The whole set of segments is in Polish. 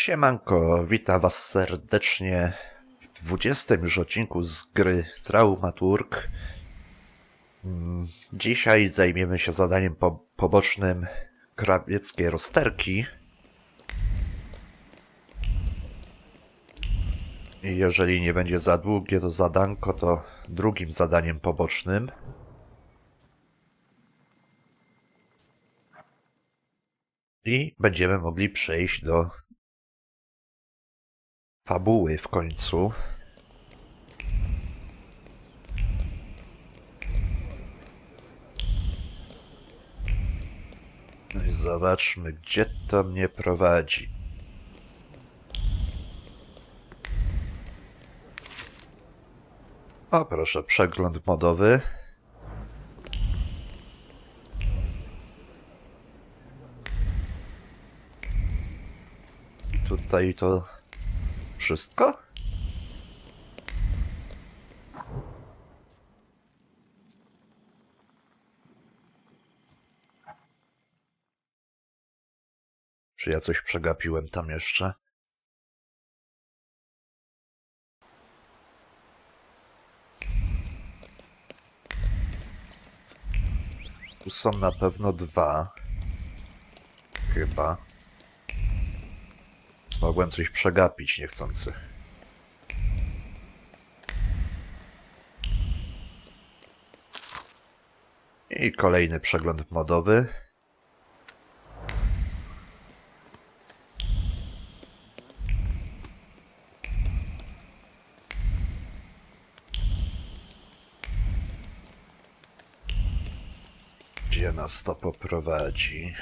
Siemanko, witam was serdecznie w 20. już odcinku z gry Thaumaturge. Dzisiaj zajmiemy się zadaniem pobocznym krawieckiej rozterki. I jeżeli nie będzie za długie to zadanko, to drugim zadaniem pobocznym. I będziemy mogli przejść do fabuły w końcu. No i zobaczmy, gdzie to mnie prowadzi. O, proszę, przegląd modowy. Tutaj to wszystko? Czy ja coś przegapiłem tam jeszcze? Tu są na pewno dwa. Chyba. Więc mogłem coś przegapić niechcący. I kolejny przegląd modowy. Gdzie nas to poprowadzi?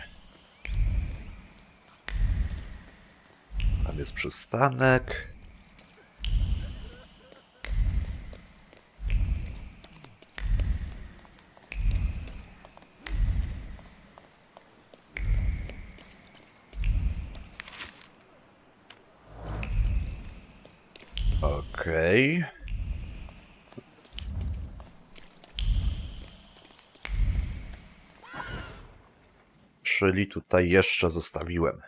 Tam jest przystanek. Okej. Czyli tutaj jeszcze zostawiłem.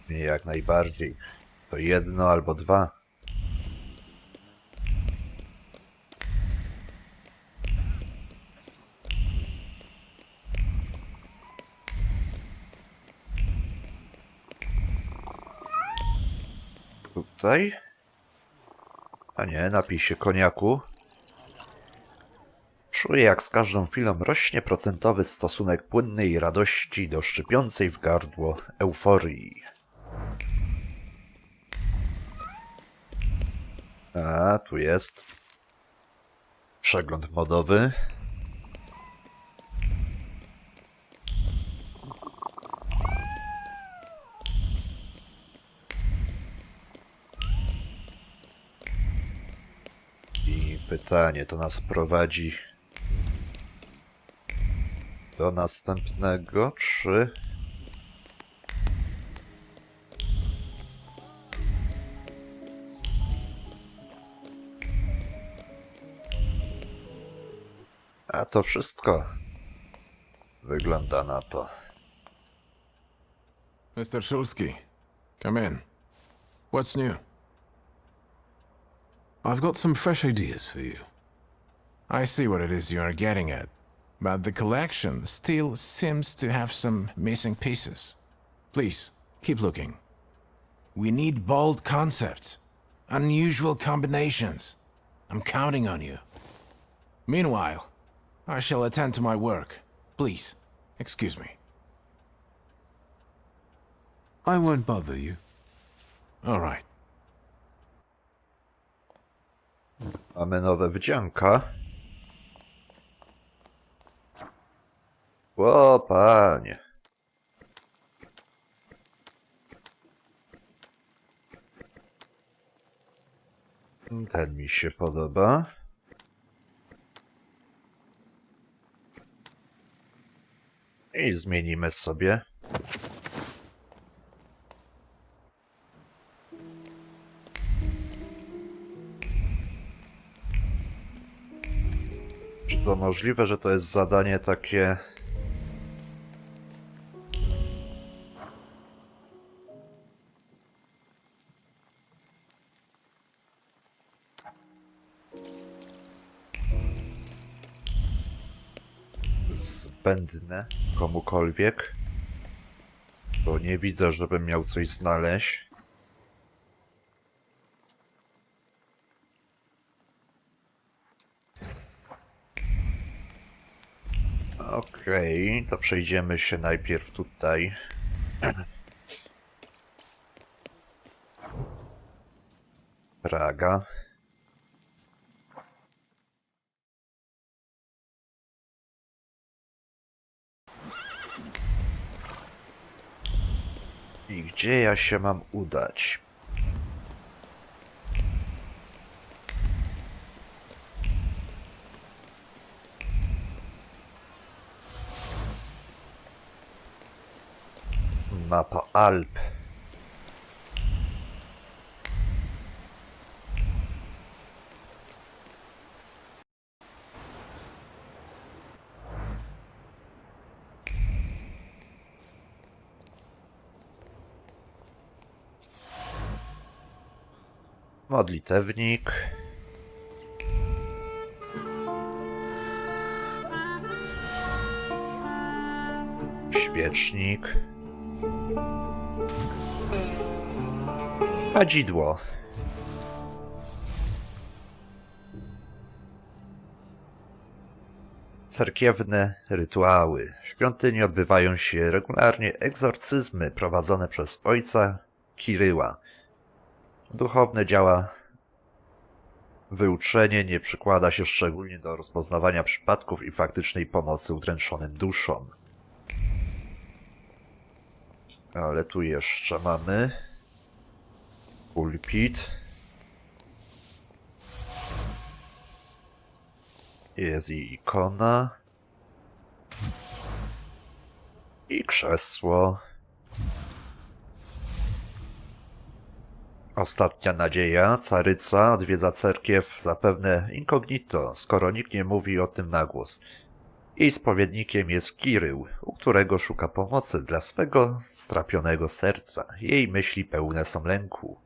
Jak najbardziej. To jedno albo dwa. Tutaj. A nie, napij się koniaku. Czuję, jak z każdą chwilą rośnie procentowy stosunek płynnej radości do szczypiącej w gardło euforii. A, tu jest przegląd modowy. I pytanie, to nas prowadzi do następnego, czy... A to wszystko wygląda na to. Mr. Szulski, come in. What's new? I've got some fresh ideas for you. I see what it is you are getting at, but the collection still seems to have some missing pieces. Please, keep looking. We need bold concepts, unusual combinations. I'm counting on you. Meanwhile, I shall attend to my work. Please, excuse me. I won't bother you. All right. Mamy nowe wdzianka. O, panie. Ten mi się podoba. I zmienimy sobie. To możliwe, że to jest zadanie takie... zbędne komukolwiek, bo nie widzę, żebym miał coś znaleźć. Okej, to przejdziemy się najpierw tutaj. Praga. I gdzie ja się mam udać? Mapa Alp. Modlitewnik. Świecznik. Kadzidło. Cerkiewne rytuały. W świątyni odbywają się regularnie egzorcyzmy prowadzone przez ojca Kiryła. Duchowne działa wyuczenie nie przykłada się szczególnie do rozpoznawania przypadków i faktycznej pomocy udręczonym duszom. Ale tu jeszcze mamy pulpit. Jest i ikona. I krzesło. Ostatnia nadzieja, caryca odwiedza cerkiew zapewne incognito, skoro nikt nie mówi o tym na głos. Jej spowiednikiem jest Kirył, u którego szuka pomocy dla swego strapionego serca. Jej myśli pełne są lęku.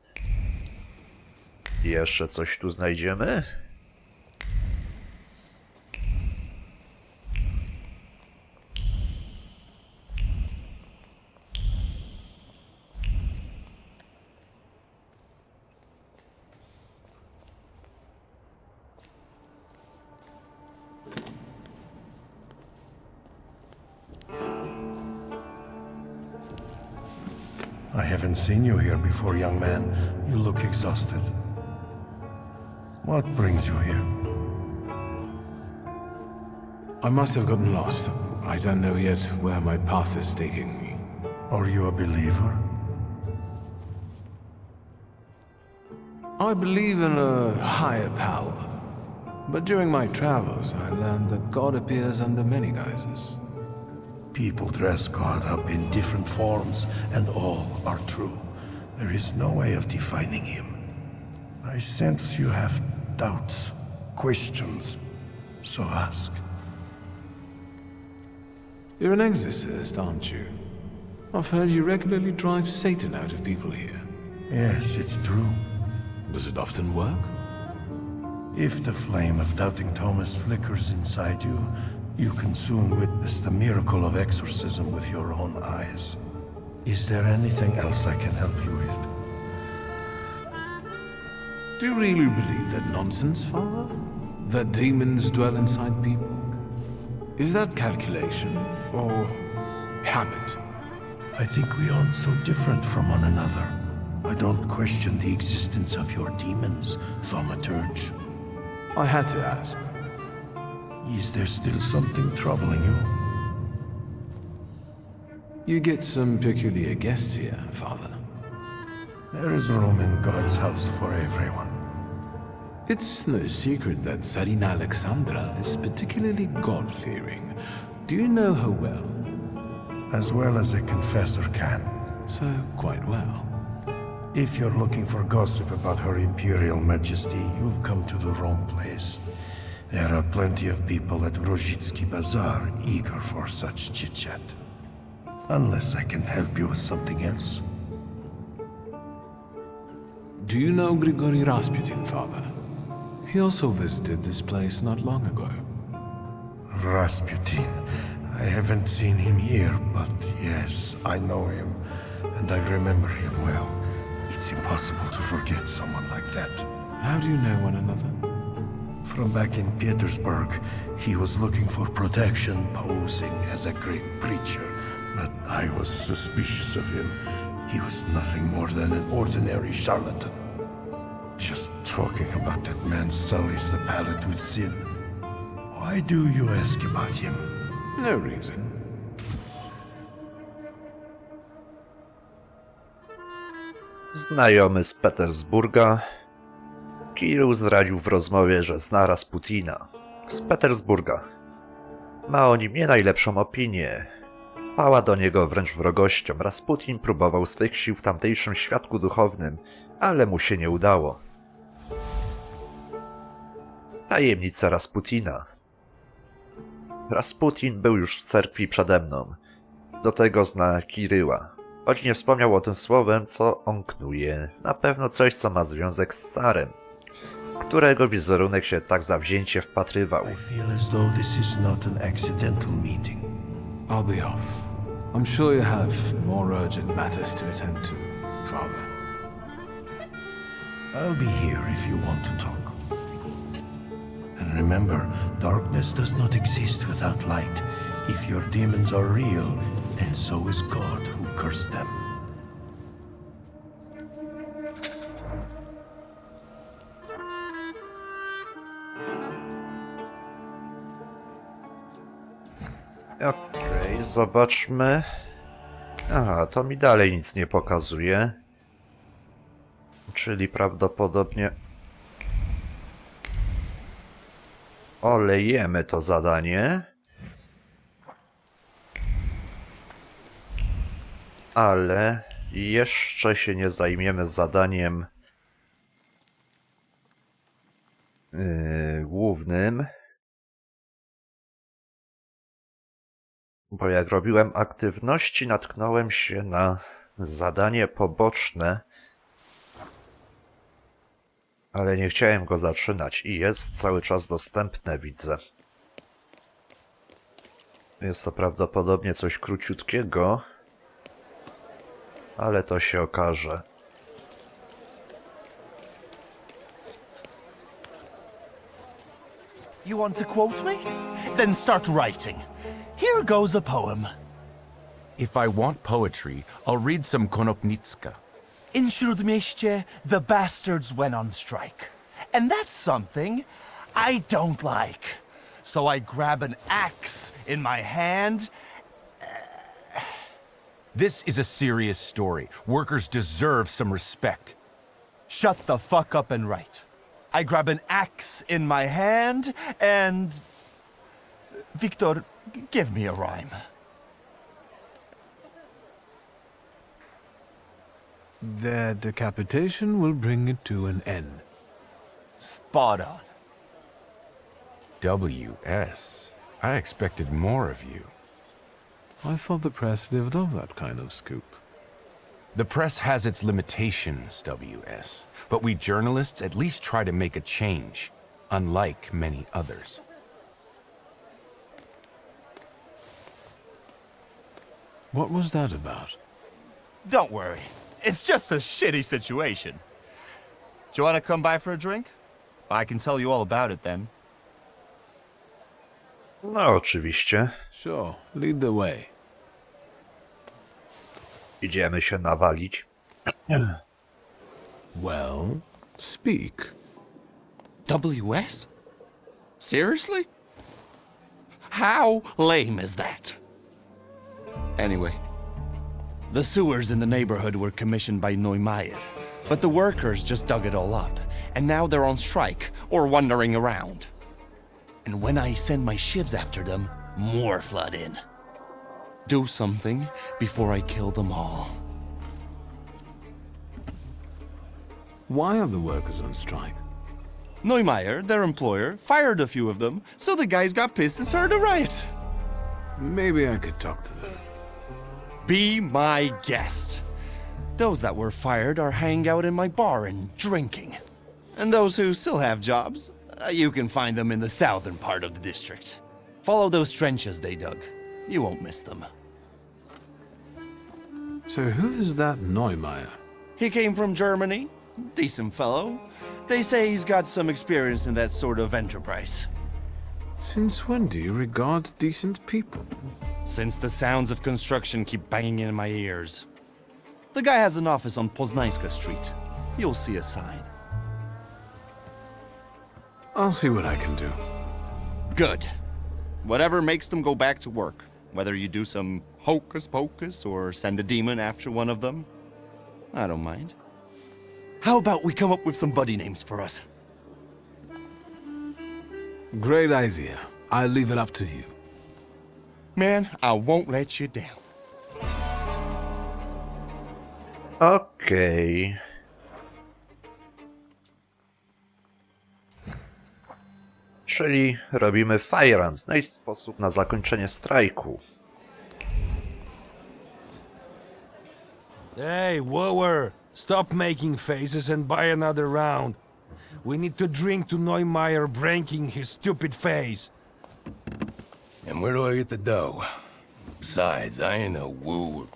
Jeszcze coś tu znajdziemy? I haven't seen you here before, young man. You look exhausted. What brings you here? I must have gotten lost. I don't know yet where my path is taking me. Are you a believer? I believe in a higher power. But during my travels, I learned that God appears under many guises. People dress God up in different forms, and all are true. There is no way of defining him. I sense you have doubts, questions, so ask. You're an exorcist, aren't you? I've heard you regularly drive Satan out of people here. Yes, it's true. Does it often work? If the flame of doubting Thomas flickers inside you, you can soon witness the miracle of exorcism with your own eyes. Is there anything else I can help you with? Do you really believe that nonsense, Father? That demons dwell inside people? Is that calculation or habit? I think we aren't so different from one another. I don't question the existence of your demons, Thaumaturge. I had to ask. Is there still something troubling you? You get some peculiar guests here, Father. There is room in God's house for everyone. It's no secret that Tsarina Alexandra is particularly God-fearing. Do you know her well? As well as a confessor can. So, quite well. If you're looking for gossip about Her Imperial Majesty, you've come to the wrong place. There are plenty of people at Rozhitsky Bazaar eager for such chit-chat. Unless I can help you with something else. Do you know Grigory Rasputin, Father? He also visited this place not long ago. Rasputin. I haven't seen him here, but yes, I know him, and I remember him well. It's impossible to forget someone like that. How do you know one another? From back in Petersburg, he was looking for protection, posing as a great preacher, but I was suspicious of him. He was nothing more than an ordinary charlatan. Just talking about that man sullies the palate with sin. Why do you ask about him? No reason. Znajomy z Petersburga, Kirill zdradził w rozmowie, że zna Rasputina z Petersburga. Ma o nim nie najlepszą opinię. Pała do niego wręcz wrogością. Rasputin próbował swych sił w tamtejszym świadku duchownym, ale mu się nie udało. Tajemnica Rasputina. Rasputin był już w cerkwi przede mną. Do tego zna Kiryła. Choć nie wspomniał o tym słowem, co on knuje. Na pewno coś, co ma związek z carem, którego wizerunek się tak zawzięcie wpatrywał. I feel as though this is not an accidental meeting. I'll be off. I'm sure you have more urgent matters to attend to, Father. I'll be here if you want to talk. And remember, darkness does not exist without light. If your demons are real, then so is God who cursed them. Okej, zobaczmy. Aha, to mi dalej nic nie pokazuje. Czyli prawdopodobnie olejemy to zadanie. Ale jeszcze się nie zajmiemy zadaniem głównym. Bo jak robiłem aktywności, natknąłem się na zadanie poboczne, ale nie chciałem go zaczynać i jest cały czas dostępne, widzę. Jest to prawdopodobnie coś króciutkiego, ale to się okaże. You want to quote me? Then start writing. Here goes a poem. If I want poetry, I'll read some Konopnicka. In Śródmieście, the bastards went on strike. And that's something I don't like. So I grab an axe in my hand. This is a serious story. Workers deserve some respect. Shut the fuck up and write. I grab an axe in my hand and... Victor, give me a rhyme. Their decapitation will bring it to an end. Spot on. W.S. I expected more of you. I thought the press lived off that kind of scoop. The press has its limitations, W.S. But we journalists at least try to make a change, unlike many others. What was that about? Don't worry. It's just a shitty situation. Do you want to come by for a drink? I can tell you all about it then. No, oczywiście. Sure, lead the way. Idziemy się nawalić. Well, speak. W.S.? Seriously? How lame is that? Anyway, the sewers in the neighborhood were commissioned by Neumeier, but the workers just dug it all up, and now they're on strike or wandering around. And when I send my shivs after them, more flood in. Do something before I kill them all. Why are the workers on strike? Neumeier, their employer, fired a few of them, so the guys got pissed and started a riot. Maybe I could talk to them. Be my guest. Those that were fired are hanging out in my bar and drinking. And those who still have jobs, you can find them in the southern part of the district. Follow those trenches they dug. You won't miss them. So who is that Neumeier? He came from Germany. Decent fellow. They say he's got some experience in that sort of enterprise. Since when do you regard decent people? Since the sounds of construction keep banging in my ears. The guy has an office on Poznańska Street. You'll see a sign. I'll see what I can do. Good. Whatever makes them go back to work. Whether you do some hocus pocus or send a demon after one of them, I don't mind. How about we come up with some buddy names for us? Great idea. I'll leave it up to you. Man, I won't let you down. Okej. Czyli robimy fajran. Znajdź sposób na zakończenie strajku. Hey, whoa! Stop making faces and buy another round. We need to drink to Neumeier breaking his stupid face. And where do I get the dough? Besides, I ain't a wooer.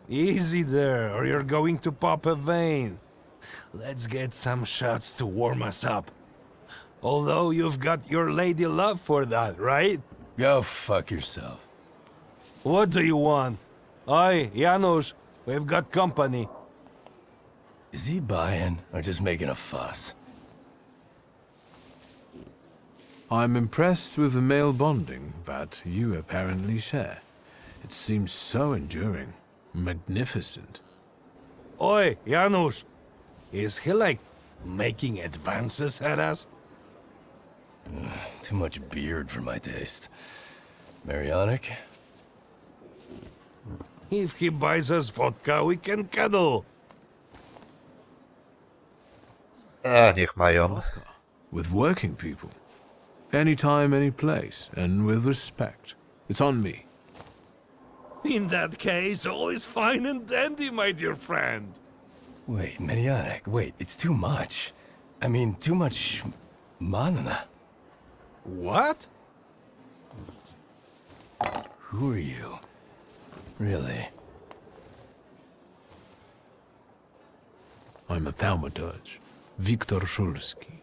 Easy there, or you're going to pop a vein. Let's get some shots to warm us up. Although you've got your lady love for that, right? Go fuck yourself. What do you want? Oi, Janusz, we've got company. Is he buying or just making a fuss? I'm impressed with the male bonding that you apparently share. It seems so enduring. Magnificent. Oi, Janusz, is he like making advances at us? Too much beard for my taste. Marionic? If he buys us vodka, we can cuddle. Niech mają. With working people. Anytime, any place, and with respect. It's on me. In that case, all is fine and dandy, my dear friend. Wait, Marionic, wait, it's too much. I mean, too much manana. What? Who are you? Really? I'm a Thaumaturge. Wiktor Szulski.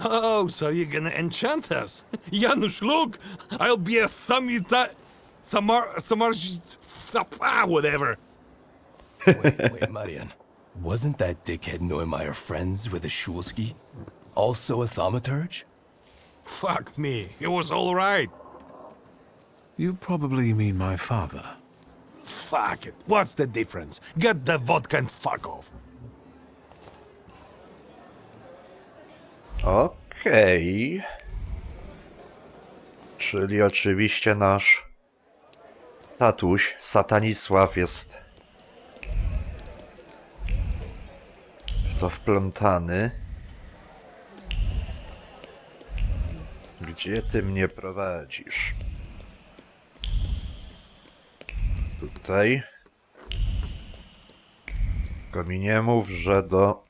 Oh, so you're gonna enchant us? Janusz, look! I'll be a whatever. Wait, Marian. Wasn't that dickhead Neumeier friends with the Szulski? Also a Thaumaturge? Fuck me, it was alright. You probably mean my father. Fuck it, what's the difference? Get the vodka and fuck off. Okej. Czyli oczywiście nasz tatuś, Satanisław, jest w to wplątany. Gdzie ty mnie prowadzisz? Tutaj. Tylko mi nie mów, że do...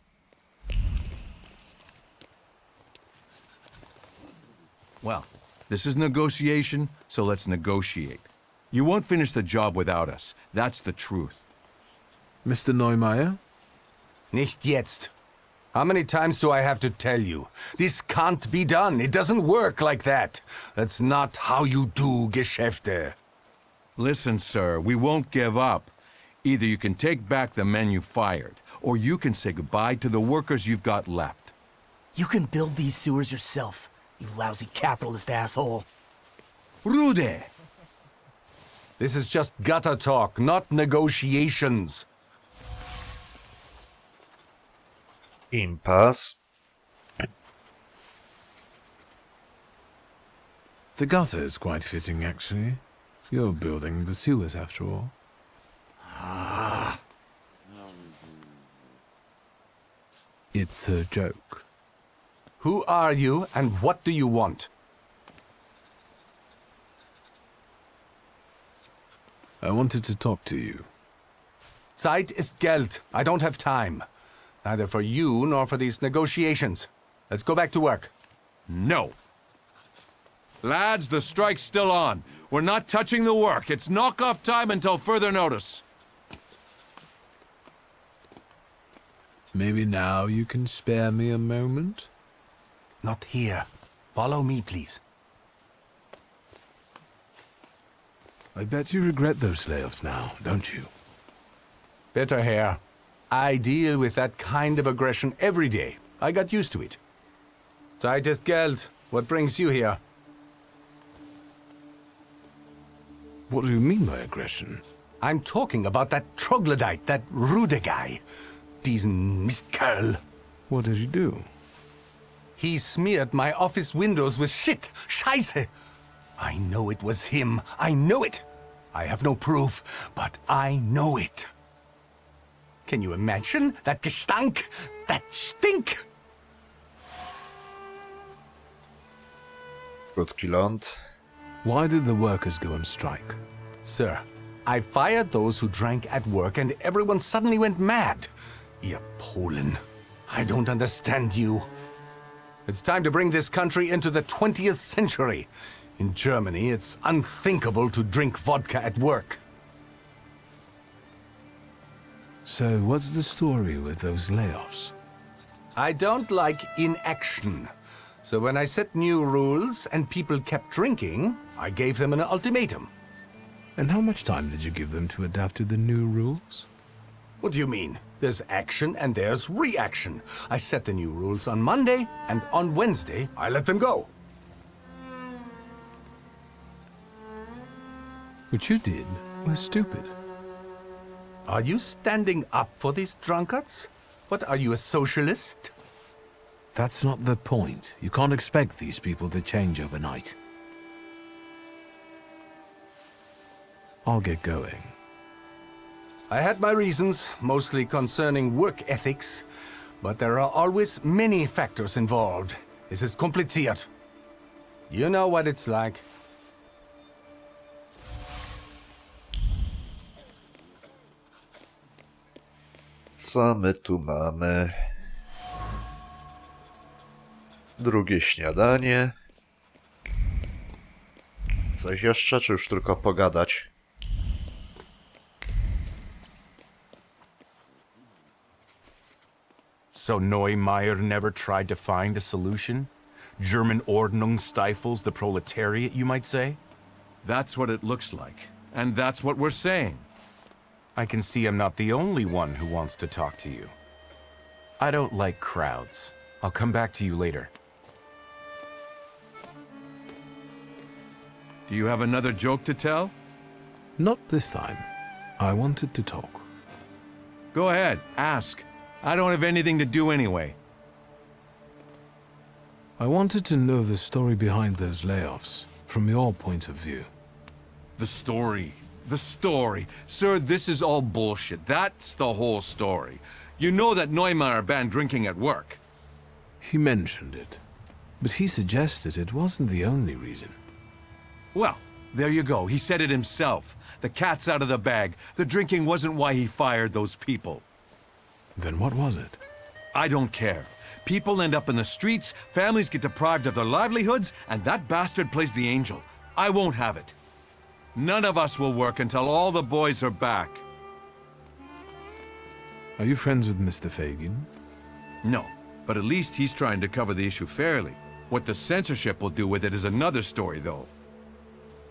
Well, this is negotiation, so let's negotiate. You won't finish the job without us. That's the truth. Mr. Neumeier? Nicht jetzt. How many times do I have to tell you? This can't be done. It doesn't work like that. That's not how you do Geschäfte. Listen, sir, we won't give up. Either you can take back the men you fired, or you can say goodbye to the workers you've got left. You can build these sewers yourself, you lousy capitalist asshole. Rude! This is just gutter talk, not negotiations. Impas. The gutter is quite fitting, actually. You're building the sewers, after all. It's a joke. Who are you and what do you want? I wanted to talk to you. Zeit ist Geld. I don't have time. Neither for you nor for these negotiations. Let's go back to work. No. Lads, the strike's still on. We're not touching the work. It's knock-off time until further notice. Maybe now you can spare me a moment? Not here. Follow me, please. I bet you regret those layoffs now, don't you? Better here. I deal with that kind of aggression every day. I got used to it. Zeit ist Geld. What brings you here? What do you mean by aggression? I'm talking about that troglodyte, that Rude guy. Diesen Mistkerl. What did you do? He smeared my office windows with shit. Scheiße. I know it was him. I know it. I have no proof, but I know it. Can you imagine that Gestank? That stink? Krótki ląd. Why did the workers go on strike? Sir, I fired those who drank at work and everyone suddenly went mad. Ihr Polen. I don't understand you. It's time to bring this country into the 20th century. In Germany, it's unthinkable to drink vodka at work. So what's the story with those layoffs? I don't like inaction. So when I set new rules and people kept drinking, I gave them an ultimatum. And how much time did you give them to adapt to the new rules? What do you mean? There's action and there's reaction. I set the new rules on Monday, and on Wednesday, I let them go. What you did was stupid. Are you standing up for these drunkards? What, are you a socialist? That's not the point. You can't expect these people to change overnight. I'll get going. I had my reasons, mostly concerning work ethics, but there are always many factors involved. Es ist kompliziert. You know what it's like. Co my tu mamy? Drugie śniadanie. Coś jeszcze, czy już tylko pogadać? So Neumeier never tried to find a solution? German Ordnung stifles the proletariat, you might say? That's what it looks like. And that's what we're saying. I can see I'm not the only one who wants to talk to you. I don't like crowds. I'll come back to you later. Do you have another joke to tell? Not this time. I wanted to talk. Go ahead, ask. I don't have anything to do anyway. I wanted to know the story behind those layoffs, from your point of view. The story. The story. Sir, this is all bullshit. That's the whole story. You know that Neumeier banned drinking at work. He mentioned it, but he suggested it wasn't the only reason. Well, there you go. He said it himself. The cat's out of the bag. The drinking wasn't why he fired those people. Then what was it? I don't care. People end up in the streets, families get deprived of their livelihoods, and that bastard plays the angel. I won't have it. None of us will work until all the boys are back. Are you friends with Mr. Fagin? No, but at least he's trying to cover the issue fairly. What the censorship will do with it is another story, though.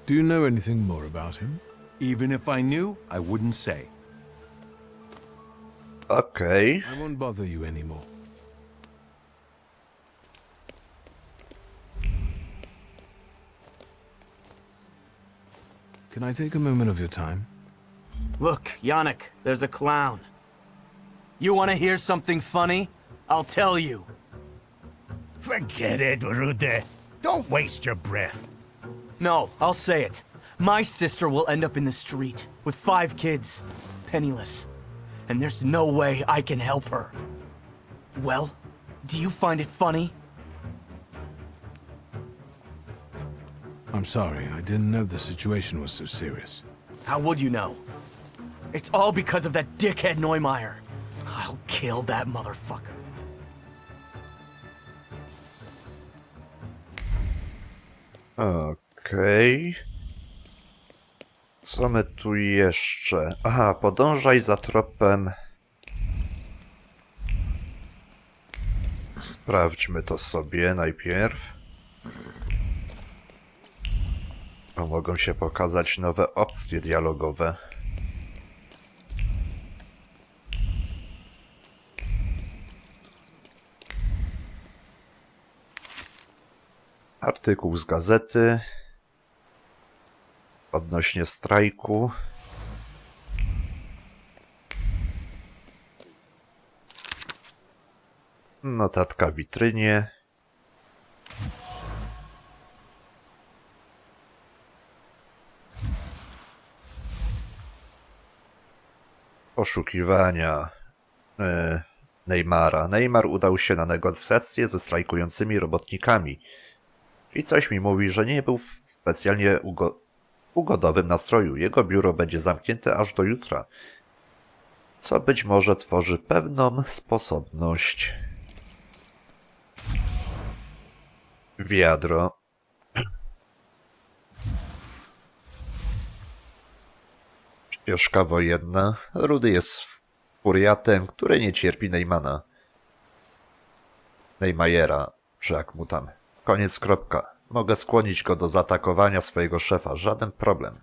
Do you know anything more about him? Even if I knew, I wouldn't say. Okej. I won't bother you anymore. Can I take a moment of your time? Look, Yannick, there's a clown. You want to hear something funny? I'll tell you. Forget it, Rude. Don't waste your breath. No, I'll say it. My sister will end up in the street with 5 kids, penniless. And there's no way I can help her. Well, do you find it funny? I'm sorry, I didn't know the situation was so serious. How would you know? It's all because of that dickhead Neumeier. I'll kill that motherfucker. Okej. Co my tu jeszcze? Aha, podążaj za tropem. Sprawdźmy to sobie najpierw. Bo mogą się pokazać nowe opcje dialogowe. Artykuł z gazety odnośnie strajku. Notatka w witrynie. Poszukiwania Neymara. Neymar udał się na negocjacje ze strajkującymi robotnikami. I coś mi mówi, że nie był w specjalnie ugodowym nastroju. Jego biuro będzie zamknięte aż do jutra. Co być może tworzy pewną sposobność. Wiadro. Ścieżka wojenna. Rudy jest furiatem, który nie cierpi Neymajera, czy jak mu tam. Koniec, kropka. Mogę skłonić go do zaatakowania swojego szefa. Żaden problem.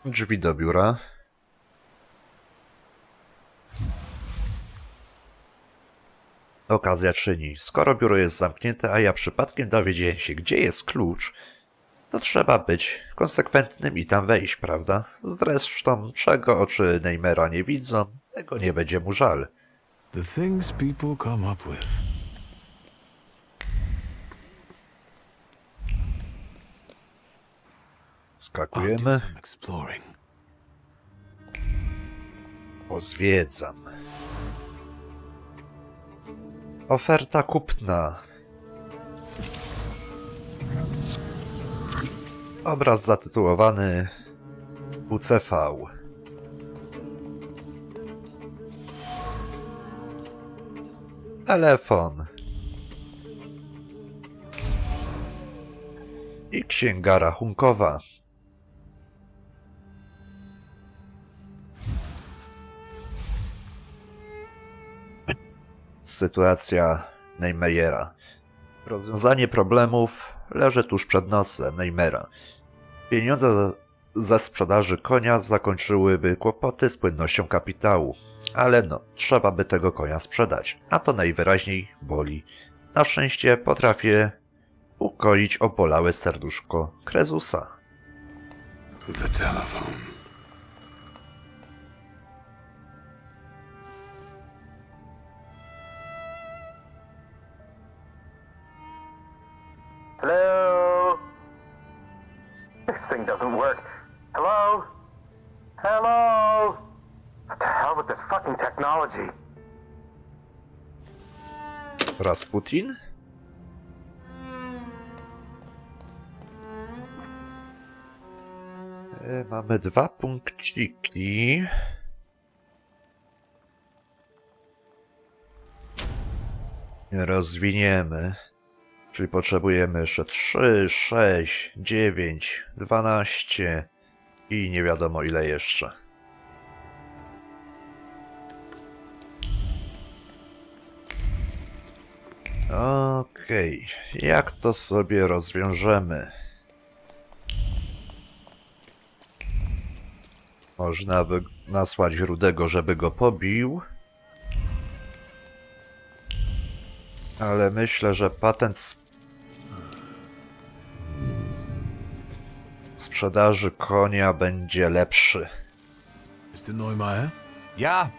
Drzwi do biura. Okazja czyni. Skoro biuro jest zamknięte, a ja przypadkiem dowiedziałem się, gdzie jest klucz, to trzeba być konsekwentnym i tam wejść, prawda? Zresztą, czego oczy Neymera nie widzą, tego nie będzie mu żal. The things people come up with. Skakujemy. Pozwiedzam. Oferta kupna. Obraz zatytułowany UCV. Telefon. I księga rachunkowa. Sytuacja Neymajera. Rozwiązanie problemów leży tuż przed nosem Neymera. Pieniądze ze sprzedaży konia zakończyłyby kłopoty z płynnością kapitału. Ale no, trzeba by tego konia sprzedać, a to najwyraźniej boli. Na szczęście potrafię ukoić obolałe serduszko Krezusa. The telephone. Hello? This thing doesn't work. Hello? Hello? What the hell with this fucking technology? Rasputin? Mamy 2 punkciki. Rozwiniemy. Czyli potrzebujemy jeszcze 3, 6, 9, 12 i nie wiadomo ile jeszcze. Okej, jak to sobie rozwiążemy? Można by nasłać Rudego, żeby go pobił. Ale myślę, że patent sprzedaży konia będzie lepszy. Mr. Neumeier? Ja.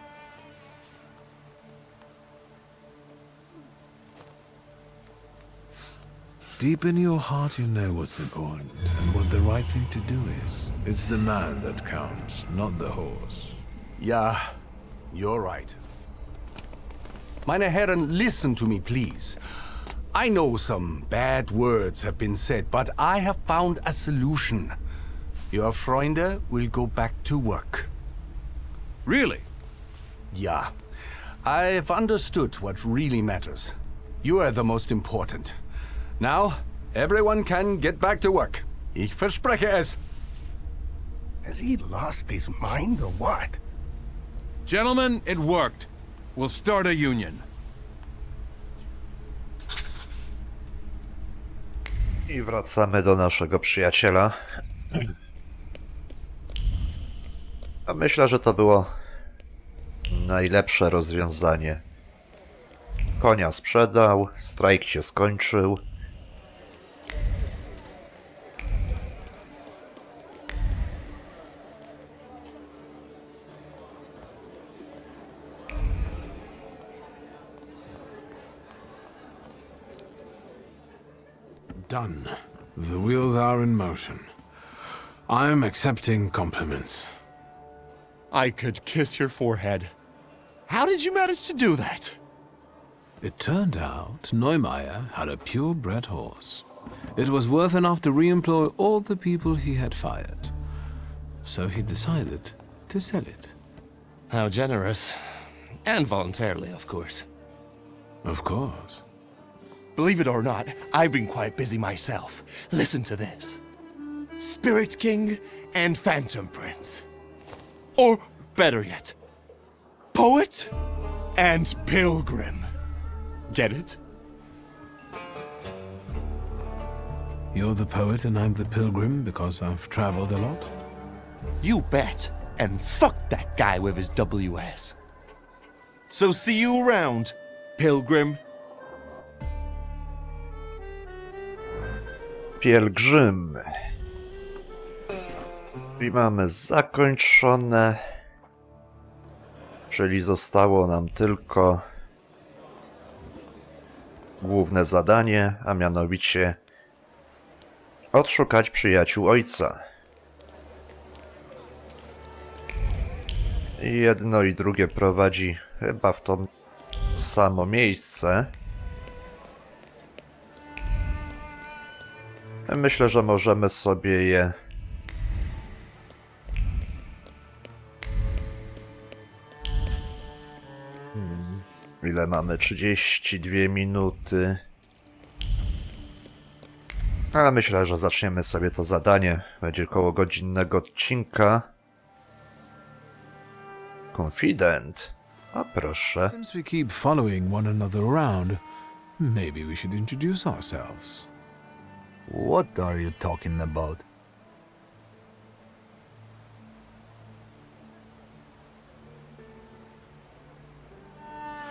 Deep in your heart you know what's important and what the right thing to do is. It's the man that counts, not the horse. Yeah, you're right. Meine Herren, listen to me, please. I know some bad words have been said, but I have found a solution. Your Freunde will go back to work. Really? Yeah. I've understood what really matters. You are the most important. Now, everyone can get back to work. Ich verspreche es. Has he lost his mind or what? Gentlemen, it worked. We'll start a union. I wracamy do naszego przyjaciela. A myślę, że to było najlepsze rozwiązanie. Konia sprzedał, strajk się skończył. Done. The wheels are in motion. I'm accepting compliments. I could kiss your forehead. How did you manage to do that? It turned out Neumeier had a purebred horse. It was worth enough to re-employ all the people he had fired. So he decided to sell it. How generous. And voluntarily, of course. Of course. Believe it or not, I've been quite busy myself. Listen to this. Spirit King and Phantom Prince. Or, better yet, Poet and Pilgrim. Get it? You're the poet and I'm the pilgrim because I've traveled a lot? You bet. And fuck that guy with his WS. So see you around, Pilgrim. Pielgrzym. I mamy zakończone. Czyli zostało nam tylko główne zadanie, a mianowicie odszukać przyjaciół ojca. I jedno i drugie prowadzi chyba w to samo miejsce. Myślę, że możemy sobie je ile mamy? 32 minuty. A myślę, że zaczniemy sobie to zadanie. Będzie koło godzinnego odcinka. Confident. A proszę. Since we keep following one another around, maybe we should introduce ourselves. What are you talking about?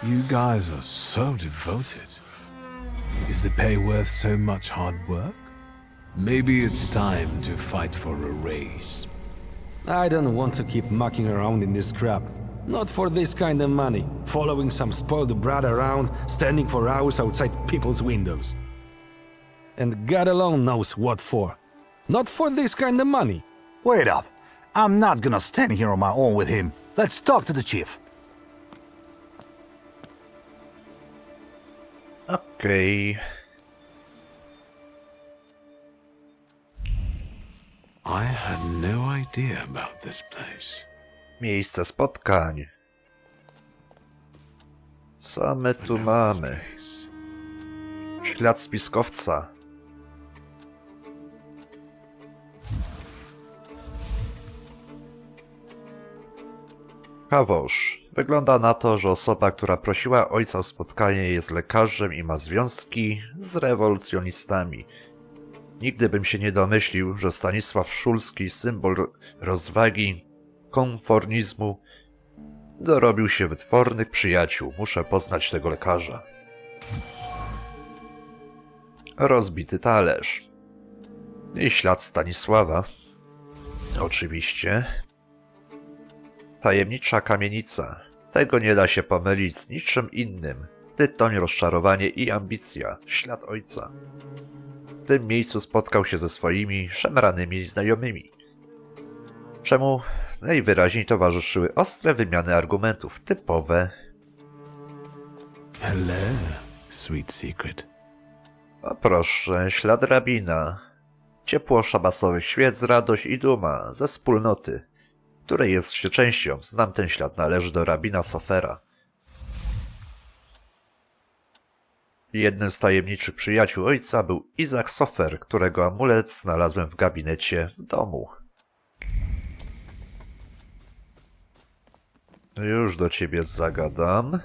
You guys are so devoted. Is the pay worth so much hard work? Maybe it's time to fight for a raise. I don't want to keep mucking around in this crap. Not for this kind of money. Following some spoiled brat around, standing for hours outside people's windows. And God alone knows what for. Not for this kind of money. Wait up. I'm not gonna stand here on my own with him. Let's talk to the chief. Okej. I had no idea about this place. Miejsce spotkań. Co my tu mamy? Ślad spiskowca. Kawosz. Wygląda na to, że osoba, która prosiła ojca o spotkanie, jest lekarzem i ma związki z rewolucjonistami. Nigdy bym się nie domyślił, że Stanisław Szulski, symbol rozwagi, konformizmu, dorobił się wytwornych przyjaciół. Muszę poznać tego lekarza. Rozbity talerz. I ślad Stanisława. Oczywiście. Tajemnicza kamienica. Tego nie da się pomylić z niczym innym. tytoń, rozczarowanie i ambicja, ślad ojca. W tym miejscu spotkał się ze swoimi szemranymi znajomymi, czemu najwyraźniej towarzyszyły ostre wymiany argumentów, typowe. Hello, sweet secret. O proszę, ślad rabina. Ciepło szabasowych świec, radość i duma ze wspólnoty, której jest się częścią. Znam ten ślad, należy do rabina Sofera. Jednym z tajemniczych przyjaciół ojca był Isaac Sofer, którego amulet znalazłem w gabinecie w domu. Już do ciebie zagadam.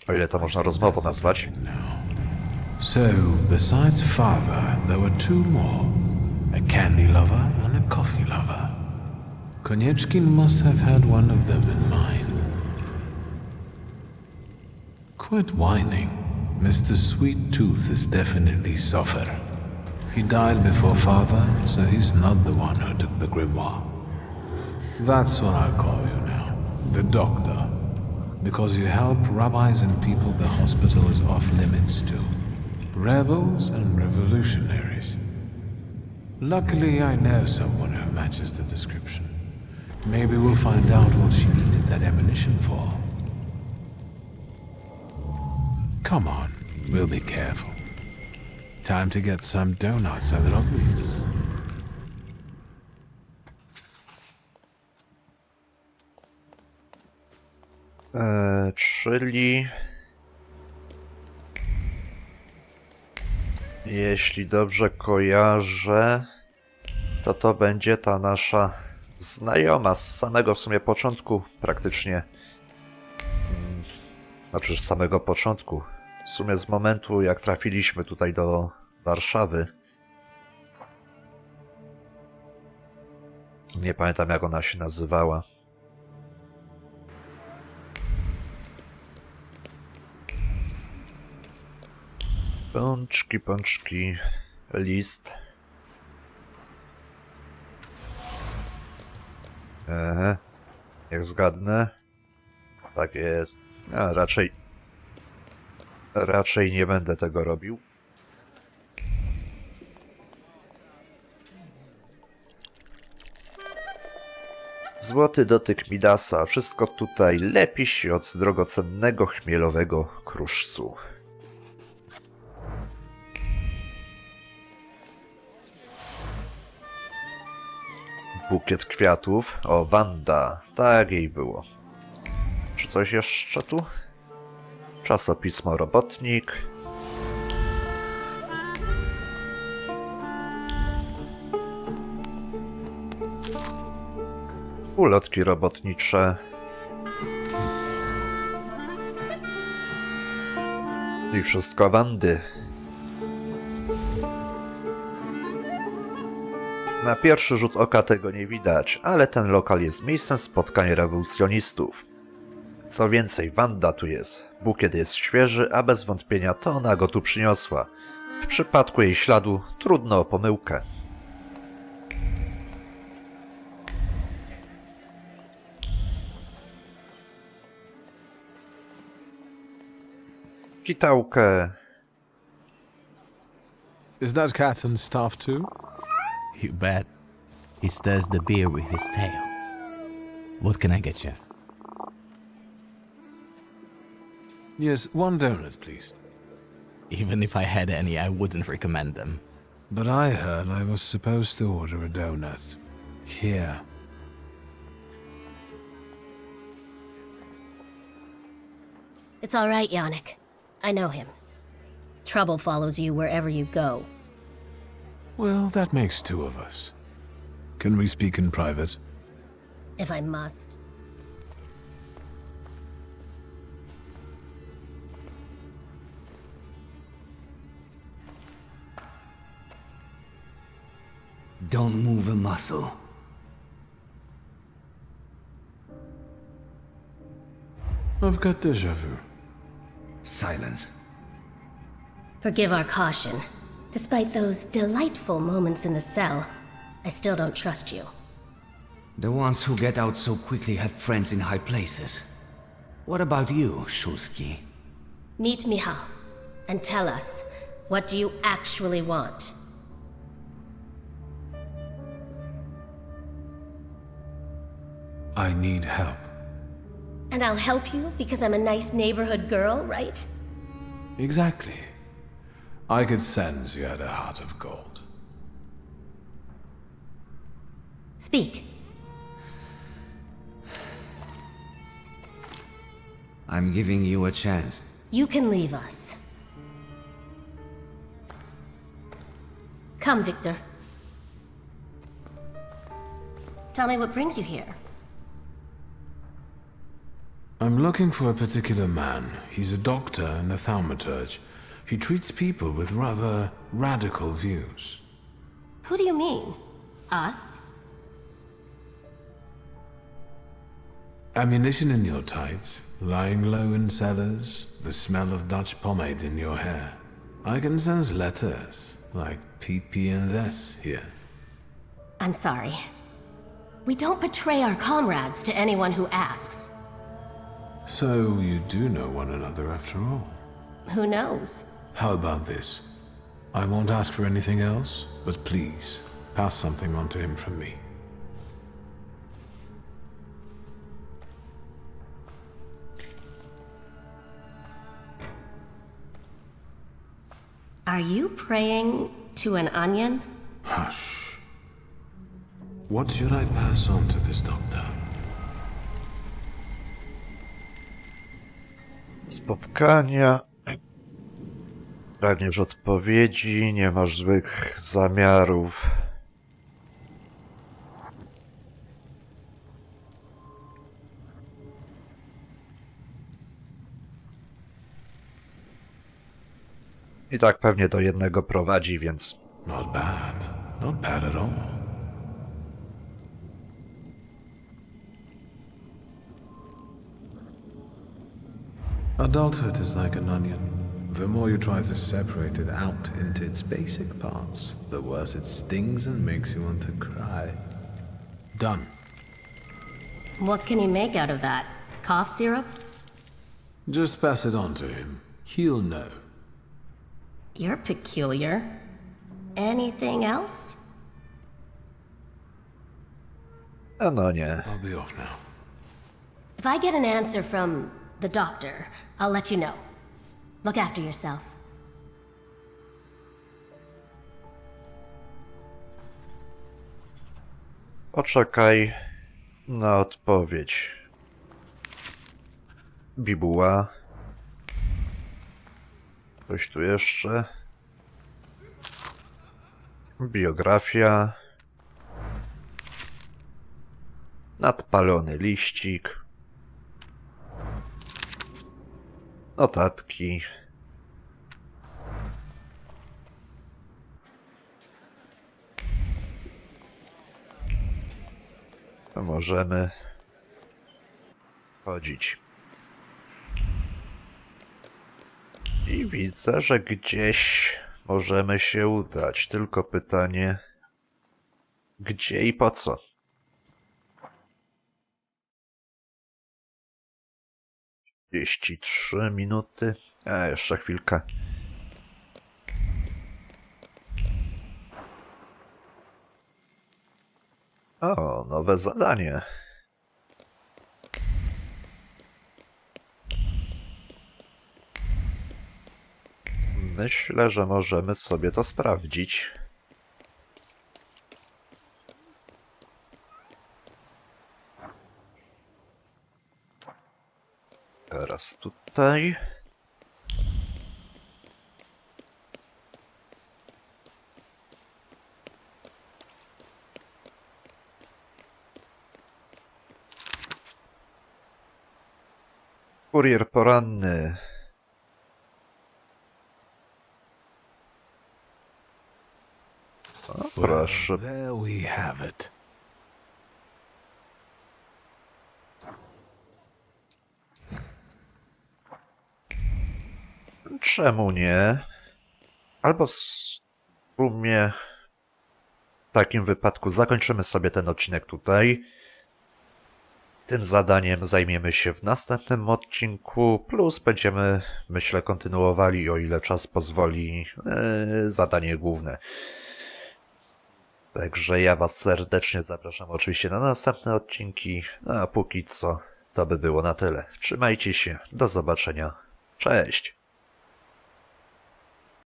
O ile to można rozmową nazwać. So, besides father, there were two more. A candy lover and a coffee lover. Konieczkin must have had one of them in mind. Quit whining. Mr. Sweet Tooth is definitely Sofer. He died before father, so he's not the one who took the grimoire. That's what I call you now. The doctor. Because you help rabbis and people the hospital is off limits to. Rebels and revolutionaries. Luckily, I know someone who matches the description. Maybe we'll find out what she needed that ammunition for. Come on, we'll be careful. Time to get some donuts and rogwits. Czyli... Jeśli dobrze kojarzę, to będzie ta nasza znajoma z samego w sumie początku, praktycznie. Znaczy z samego początku. W sumie z momentu, jak trafiliśmy tutaj do Warszawy. Nie pamiętam, jak ona się nazywała. Pączki, list. Jak zgadnę. Tak jest. A raczej nie będę tego robił. Złoty dotyk Midasa. Wszystko tutaj lepi się od drogocennego chmielowego kruszcu. Bukiet kwiatów. O, Wanda. Tak jej było. Czy coś jeszcze tu? Czasopismo Robotnik. Ulotki robotnicze. I wszystko Wandy. Na pierwszy rzut oka tego nie widać, ale ten lokal jest miejscem spotkań rewolucjonistów. Co więcej, Wanda tu jest. Bukiet jest świeży, a bez wątpienia to ona go tu przyniosła. W przypadku jej śladu trudno o pomyłkę. Kitałkę. Is that cat and stuff too? You bet. He stirs the beer with his tail. What can I get you? Yes, one donut, please. Even if I had any, I wouldn't recommend them. But I heard I was supposed to order a donut. Here. It's all right, Yannick. I know him. Trouble follows you wherever you go. Well, that makes two of us. Can we speak in private? If I must. Don't move a muscle. I've got déjà vu. Silence. Forgive our caution. Despite those delightful moments in the cell, I still don't trust you. The ones who get out so quickly have friends in high places. What about you, Shulski? Meet Michał and tell us, what do you actually want? I need help. And I'll help you because I'm a nice neighborhood girl, right? Exactly. I could sense you had a heart of gold. Speak. I'm giving you a chance. You can leave us. Come, Victor. Tell me what brings you here. I'm looking for a particular man. He's a doctor and a thaumaturge. He treats people with rather radical views. Who do you mean? Us? Ammunition in your tights, lying low in cellars, the smell of Dutch pomade in your hair. I can sense letters, like PP and S here. I'm sorry. We don't betray our comrades to anyone who asks. So you do know one another after all. Who knows? How about this? I won't ask for anything else, but please, pass something on to him from me. Are you praying to an onion? Hush. What should I pass on to this doctor? Spotkania. Pragniesz odpowiedzi, nie masz złych zamiarów. I tak pewnie do jednego prowadzi, więc... Not bad. Not bad at all. Adulthood is like an onion. The more you try to separate it out into its basic parts, the worse it stings and makes you want to cry. Done. What can he make out of that? Cough syrup? Just pass it on to him. He'll know. You're peculiar. Anything else? No nie. I'll be off now. If I get an answer from the doctor, I'll let you know. Look after yourself. Poczekaj na odpowiedź. Bibuła. Coś tu jeszcze. Biografia. Nadpalony liścik. Notatki. To możemy chodzić. I widzę, że gdzieś możemy się udać. Tylko pytanie, gdzie i po co? 33 minuty. Jeszcze chwilkę. O, nowe zadanie. Myślę, że możemy sobie to sprawdzić. Teraz tutaj. Kurier poranny. O, proszę. There we have it. Czemu nie? Albo w sumie w takim wypadku zakończymy sobie ten odcinek tutaj. Tym zadaniem zajmiemy się w następnym odcinku, plus będziemy, myślę, kontynuowali, o ile czas pozwoli, zadanie główne. Także ja was serdecznie zapraszam oczywiście na następne odcinki, a póki co to by było na tyle. Trzymajcie się, do zobaczenia, cześć!